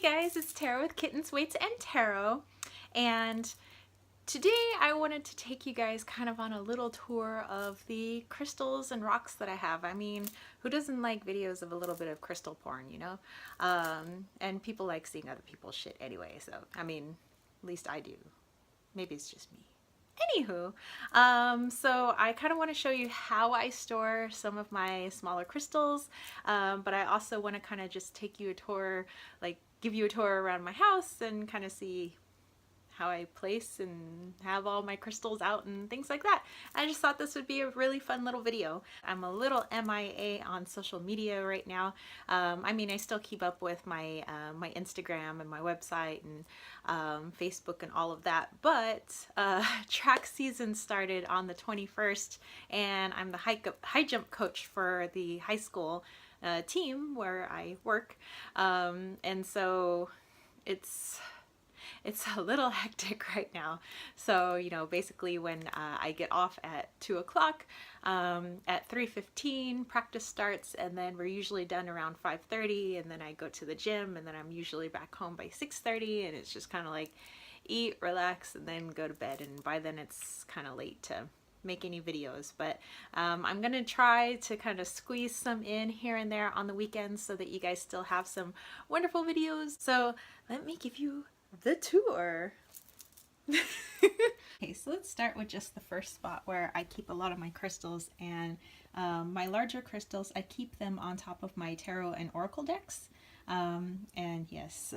Hey guys, it's Tara with Kittens, Weights, and Tarot, and today I wanted to take you guys kind of on a little tour of the crystals and rocks that I have. I mean, who doesn't like videos of a little bit of crystal porn, you know? And people like seeing other people's shit anyway, so, I mean, at least I do. Maybe it's just me. Anywho, so I kind of want to show you how I store some of my smaller crystals, but I also want to kind of just take you a tour, like give you a tour around my house and kind of see how I place and have all my crystals out and things like that. I just thought this would be a really fun little video. I'm a little MIA on social media right now. I mean, I still keep up with my my Instagram and my website and Facebook and all of that, but track season started on the 21st, and I'm the high jump coach for the high school team where I work, and so it's a little hectic right now. So, you know, basically when I get off at 2 o'clock, at 3:15 practice starts, and then we're usually done around 5:30, and then I go to the gym, and then I'm usually back home by 6:30, and it's just kind of like eat, relax, and then go to bed, and by then it's kind of late to make any videos, but I'm gonna try to kind of squeeze some in here and there on the weekends so that you guys still have some wonderful videos. So let me give you the tour. Okay, so let's start with just the first spot where I keep a lot of my crystals, and my larger crystals, I keep them on top of my tarot and oracle decks. And yes,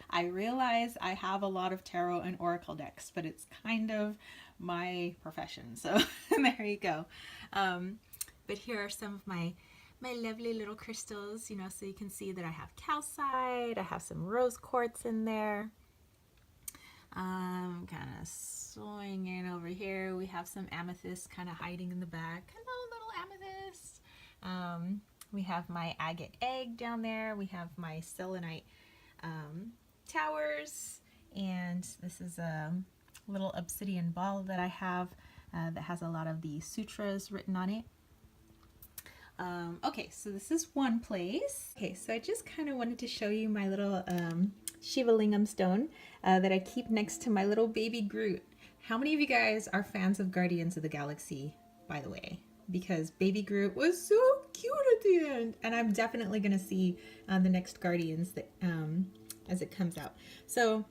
I realize I have a lot of tarot and oracle decks, but it's kind of my profession, so there you go. But here are some of my lovely little crystals, you know, so you can see that I have calcite, I have some rose quartz in there. Kind of swinging over here, we have some amethyst kind of hiding in the back. Hello, little amethyst. We have my agate egg down there. We have my selenite towers, and this is a little obsidian ball that I have that has a lot of the sutras written on it. Okay, so this is one place. Okay, so I just kind of wanted to show you my little Shiva Lingam stone that I keep next to my little baby Groot. How many of you guys are fans of Guardians of the Galaxy, by the way? Because baby Groot was so cute at the end, and I'm definitely going to see the next Guardians that, as it comes out. So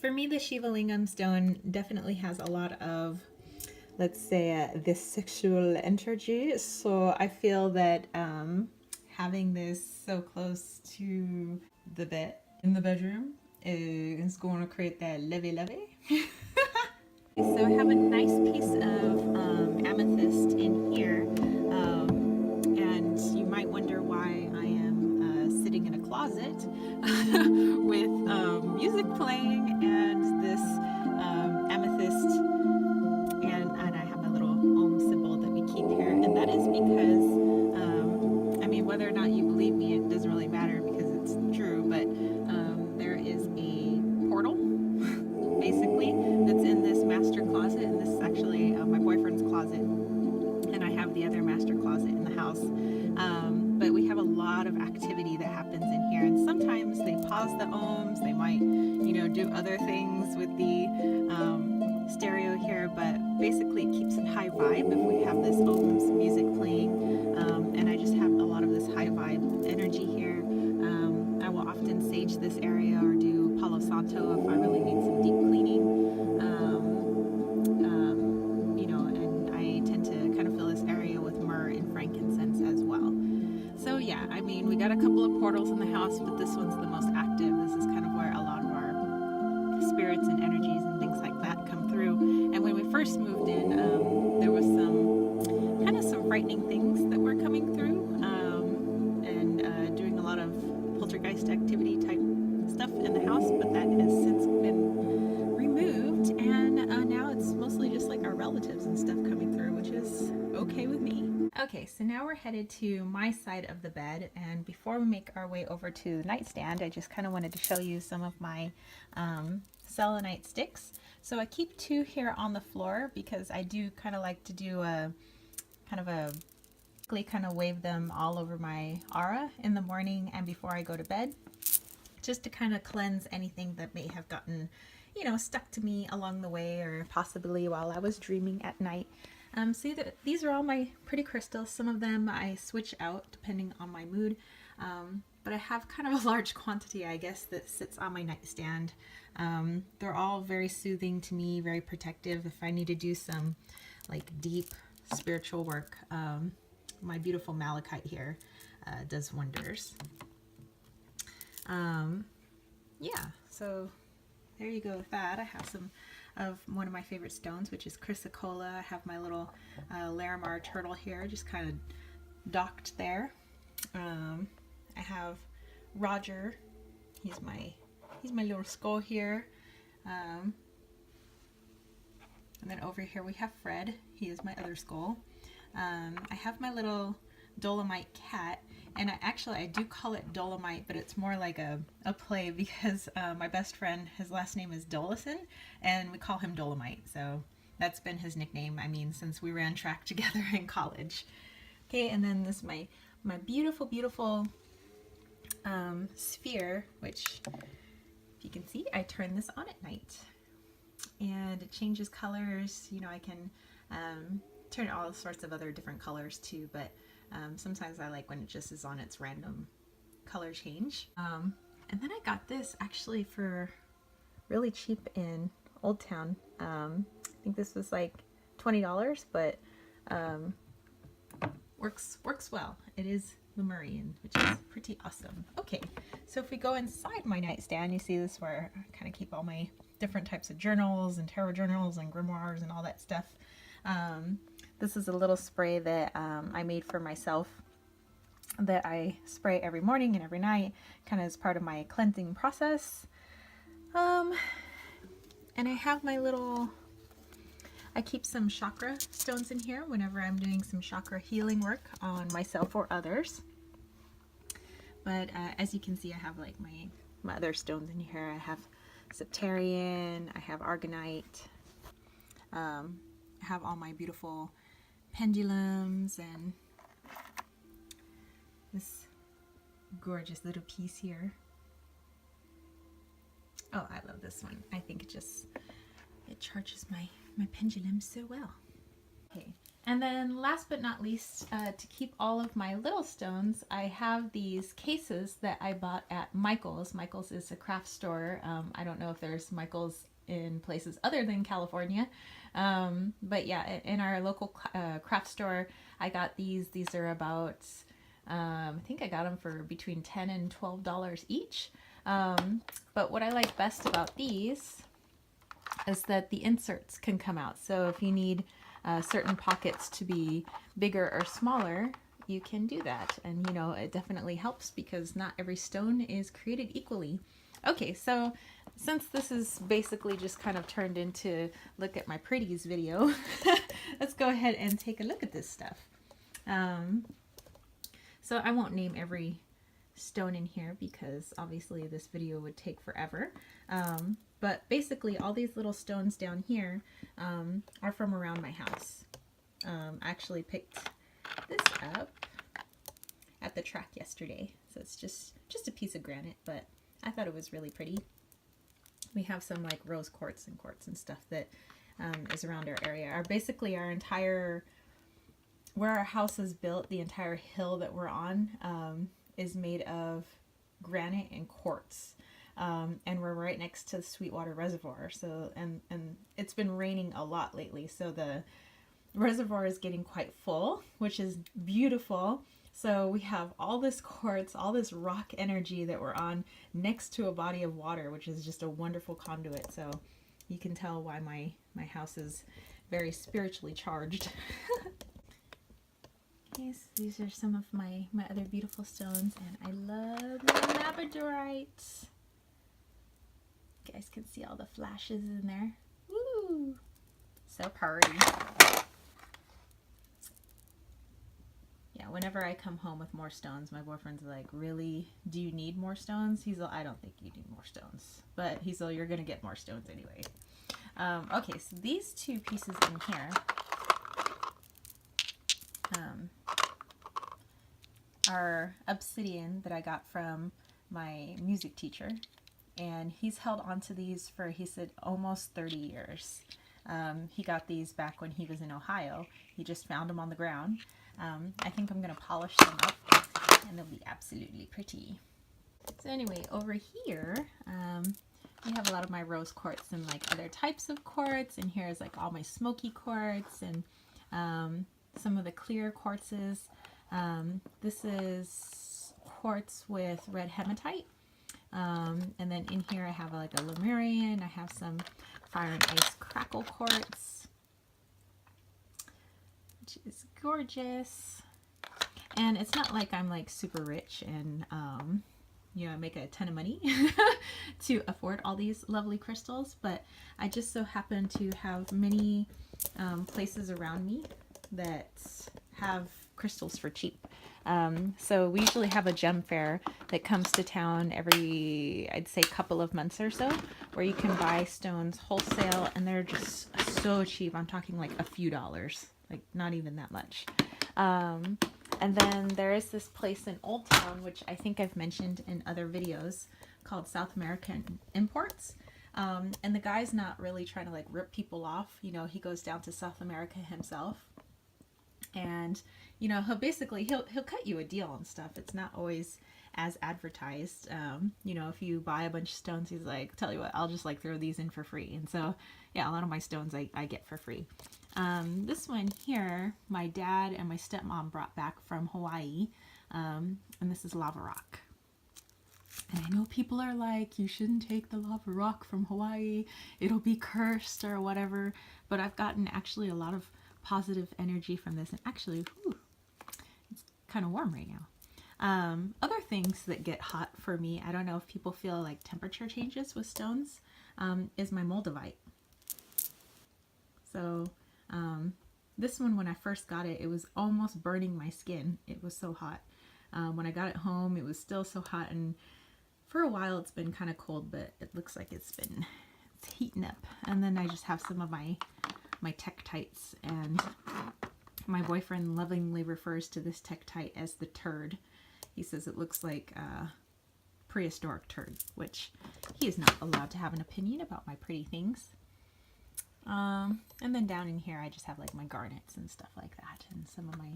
for me, the Shiva Lingam stone definitely has a lot of, let's say, this sexual energy. So I feel that having this so close to the bed in the bedroom is going to create that lovey-lovey. So I have a nice piece of amethyst in here, and you might wonder why I am sitting in a closet with music playing and this amethyst, and I have a little Om symbol that we keep here, and that is because, I mean, whether or not you believe me, it doesn't really matter because it's true, but there is a portal, basically, that's in this master closet, and this is actually my boyfriend's closet, and I have the other master closet in the house, but we have a lot of activity that happens in here, and sometimes they pause the ohms, they might, you know, do other things with the stereo here, but basically it keeps it high vibe if we have this ohms music playing, and I just have a lot of this high vibe energy here. I will often sage this area or do Palo Santo if I really need some deep cleaning, you know, and I tend to kind of fill this area with myrrh and frankincense as well. So yeah, I mean, we got a couple of portals in the house, but this one's the most active. This is kind of where a lot of our spirits and energies and things like that come through. And when we first moved in, there was some frightening things that were coming through, and doing a lot of poltergeist activity type stuff in the house, but that has since been removed, and now it's mostly just like our relatives and stuff coming through, which is okay with me. Okay, so now we're headed to my side of the bed, and before we make our way over to the nightstand, I just kind of wanted to show you some of my selenite sticks. So I keep two here on the floor because I do kind of like to do a kind of wave them all over my aura in the morning and before I go to bed. just to kind of cleanse anything that may have gotten, you know, stuck to me along the way or possibly while I was dreaming at night. See that these are all my pretty crystals. Some of them I switch out depending on my mood, but I have kind of a large quantity, I guess, that sits on my nightstand. They're all very soothing to me, very protective. If I need to do some like deep spiritual work, my beautiful malachite here does wonders. Yeah, so there you go with that. I have some of one of my favorite stones, which is chrysocolla. I have my little Larimar turtle here, just kind of docked there. I have Roger. He's my little skull here. And then over here we have Fred. He is my other skull. I have my little Dolomite cat, and I do call it Dolomite, but it's more like a play because my best friend, his last name is Dolison, and we call him Dolomite, so that's been his nickname, I mean, since we ran track together in college. Okay, and then this my beautiful sphere, which if you can see, I turn this on at night and it changes colors. You know, I can turn all sorts of other different colors too, but sometimes I like when it just is on its random color change. And then I got this actually for really cheap in Old Town. I think this was like $20, but works well. It is Lemurian, which is pretty awesome. Okay, so if we go inside my nightstand, you see this where I kind of keep all my different types of journals and tarot journals and grimoires and all that stuff. This is a little spray that I made for myself that I spray every morning and every night, kind of as part of my cleansing process. And I have my little, I keep some chakra stones in here whenever I'm doing some chakra healing work on myself or others. But as you can see, I have like my other stones in here. I have Septarian, I have Argonite, I have all my beautiful pendulums and this gorgeous little piece here. Oh, I love this one. I think it charges my pendulum so well. Okay, and then last but not least, to keep all of my little stones, I have these cases that I bought at Michael's. Michael's is a craft store. I don't know if there's Michael's in places other than California, but yeah, in our local craft store, I got these. These are about, I think I got them for between $10 and $12 each. But what I like best about these is that the inserts can come out. So if you need certain pockets to be bigger or smaller, you can do that. And you know, it definitely helps because not every stone is created equally. Okay, so since this is basically just kind of turned into look at my pretties video, let's go ahead and take a look at this stuff. So I won't name every stone in here because obviously this video would take forever. But basically all these little stones down here are from around my house. I actually picked this up at the track yesterday. So it's just a piece of granite, but I thought it was really pretty. We have some like rose quartz and stuff that is around our area. Basically our entire, where our house is built, the entire hill that we're on is made of granite and quartz. And we're right next to the Sweetwater Reservoir. So, and it's been raining a lot lately. So the reservoir is getting quite full, which is beautiful. So we have all this quartz, all this rock energy that we're on next to a body of water, which is just a wonderful conduit. So you can tell why my house is very spiritually charged. Okay, so these are some of my other beautiful stones, and I love my labradorite. You guys can see all the flashes in there. Woo! So party. Yeah, whenever I come home with more stones, my boyfriend's like, really? Do you need more stones? He's like, I don't think you need more stones. But he's like, you're going to get more stones anyway. Okay, so these two pieces in here are obsidian that I got from my music teacher, and he's held on to these for, he said, almost 30 years. He got these back when he was in Ohio. He just found them on the ground. I think I'm going to polish them up, and they'll be absolutely pretty. So anyway, over here, we have a lot of my rose quartz and like other types of quartz, and here's like all my smoky quartz and some of the clear quartzes. This is quartz with red hematite. And then in here I have like a Lemurian. I have some fire and ice crackle quartz, which is gorgeous. And it's not like I'm like super rich and you know, make a ton of money to afford all these lovely crystals, but I just so happen to have many places around me that have crystals for cheap. So we usually have a gem fair that comes to town every, I'd say, couple of months or so, where you can buy stones wholesale, and they're just so cheap. I'm talking like a few dollars, like not even that much. And then there is this place in Old Town, which I think I've mentioned in other videos, called South American Imports. And the guy's not really trying to like rip people off. You know, he goes down to South America himself, and you know, he'll cut you a deal on stuff. It's not always as advertised. You know, if you buy a bunch of stones, he's like, tell you what, I'll just like throw these in for free. And so yeah, a lot of my stones I get for free. This one here, my dad and my stepmom brought back from Hawaii, and this is lava rock. And I know people are like, you shouldn't take the lava rock from Hawaii, it'll be cursed or whatever, but I've gotten actually a lot of positive energy from this, and actually, whew, it's kind of warm right now. Other things that get hot for me, I don't know if people feel like temperature changes with stones, is my moldavite. So this one, when I first got it, it was almost burning my skin. It was so hot. When I got it home, it was still so hot, and for a while it's been kind of cold, but it looks like it's heating up. And then I just have some of my tektites, and my boyfriend lovingly refers to this tektite as the turd. He says it looks like a prehistoric turd, which he is not allowed to have an opinion about my pretty things. And then down in here I just have like my garnets and stuff like that, and some of my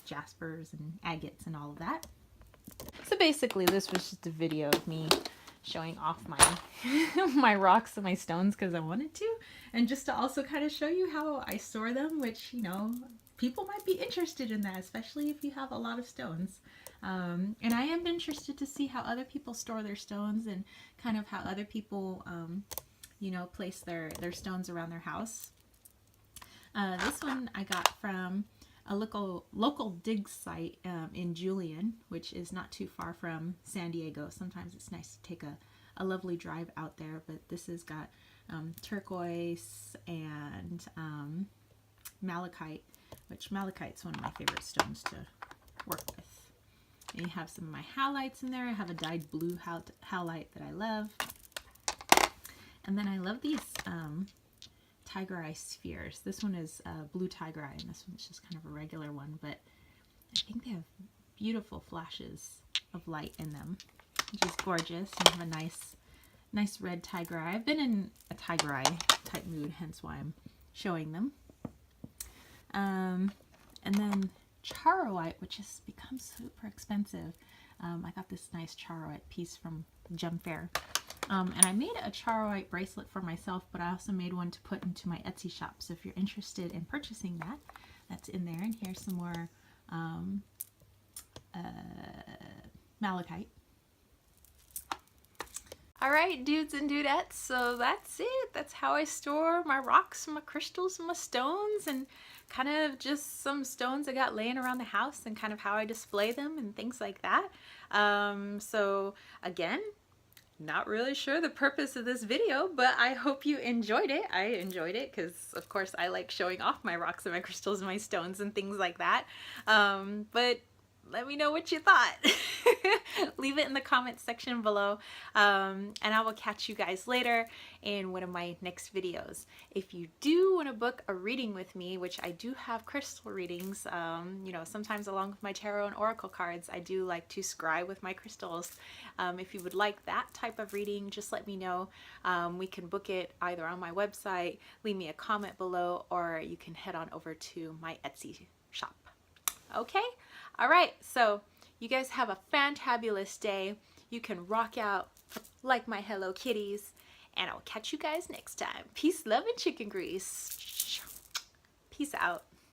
jaspers and agates and all of that. So basically this was just a video of me showing off my my rocks and my stones because I wanted to, and just to also kind of show you how I store them, which, you know, people might be interested in that, especially if you have a lot of stones. And I am interested to see how other people store their stones, and kind of how other people you know, place their stones around their house. This one I got from a local dig site in Julian, which is not too far from San Diego. Sometimes it's nice to take a lovely drive out there, but this has got turquoise and malachite, which malachite's one of my favorite stones to work with. And you have some of my halites in there. I have a dyed blue halite that I love. And then I love these tiger eye spheres. This one is blue tiger eye, and this one's just kind of a regular one, but I think they have beautiful flashes of light in them, which is gorgeous. And have a nice red tiger eye. I've been in a tiger eye type mood, hence why I'm showing them. And then charoite, which has become super expensive. I got this nice charoite piece from Gem Fair. And I made a charoite bracelet for myself, but I also made one to put into my Etsy shop. So if you're interested in purchasing that, that's in there. And here's some more malachite. Alright, dudes and dudettes, so that's it. That's how I store my rocks, my crystals, and my stones, and kind of just some stones I got laying around the house, and kind of how I display them and things like that. So again, not really sure the purpose of this video, but I hope you enjoyed it. I enjoyed it because, of course, I like showing off my rocks and my crystals and my stones and things like that. But let me know what you thought. Leave it in the comment section below, and I will catch you guys later in one of my next videos. If you do want to book a reading with me, which I do have crystal readings, you know, sometimes along with my tarot and oracle cards, I do like to scry with my crystals. If you would like that type of reading, just let me know. We can book it either on my website, leave me a comment below, or you can head on over to my Etsy shop. Okay? All right, so you guys have a fantabulous day. You can rock out like my Hello Kitties, and I'll catch you guys next time. Peace, love, and chicken grease. Peace out.